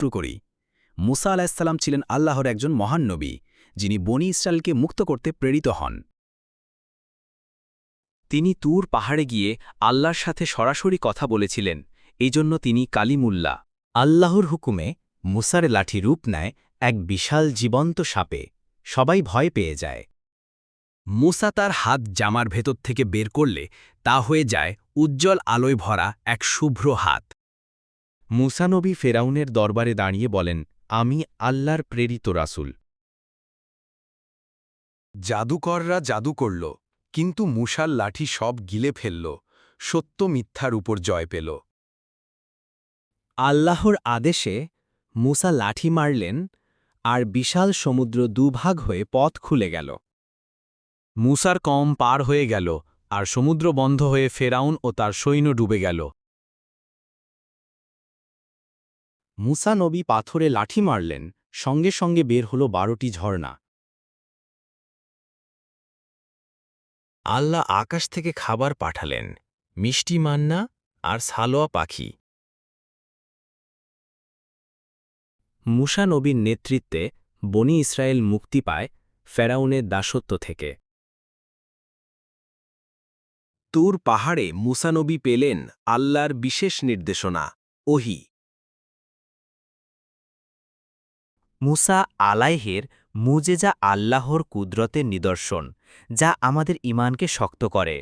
শুরু করি। মুসা আলাইহিসসালাম ছিলেন আল্লাহর একজন মহান নবী, যিনি বনী ইসরায়েলকে মুক্ত করতে প্রেরিত হন। তিনি তুর পাহাড়ে গিয়ে আল্লাহর সাথে সরাসরি কথা বলেছিলেন, এই জন্য তিনি কালিমুল্লাহ। আল্লাহর হুকুমে মুসার লাঠি রূপ নেয় এক বিশাল জীবন্ত সাপে। সবাই ভয় পেয়ে যায়। মুসা তার হাত জামার ভেতর থেকে বের করলে তা হয়ে যায় উজ্জ্বল আলোয় ভরা এক শুভ্র হাত। মুসা নবী ফেরাউনের দরবারে দাঁড়িয়ে বলেন, আমি আল্লাহর প্রেরিত রাসূল। জাদুকররা জাদু করল, কিন্তু মুসার লাঠি সব গিলে ফেলল, সত্য মিথ্যার উপর জয় পেল। আল্লাহর আদেশে মুসা লাঠি মারলেন, আর বিশাল সমুদ্র দুভাগ হয়ে পথ খুলে গেল। মুসার কম পার হয়ে গেল, আর সমুদ্র বন্ধ হয়ে ফেরাউন ও তার সৈন্য ডুবে গেল। মুসা নবী পাথরে লাঠি মারলেন, সঙ্গে সঙ্গে বের হল 12টি ঝর্ণা। আল্লাহ আকাশ থেকে খাবার পাঠালেন, মিষ্টি মান্না আর সালোয়া পাখি। মুসা নবীর নেতৃত্বে বনী ইসরায়েল মুক্তি পায় ফেরাউনের দাসত্ব থেকে। তুর পাহাড়ে মুসা নবী পেলেন আল্লাহর বিশেষ নির্দেশনা, ওহী। মুসা আলাইহের মুজেজা আল্লাহর কুদরতের নিদর্শন, যা আমাদের ঈমানকে শক্ত করে।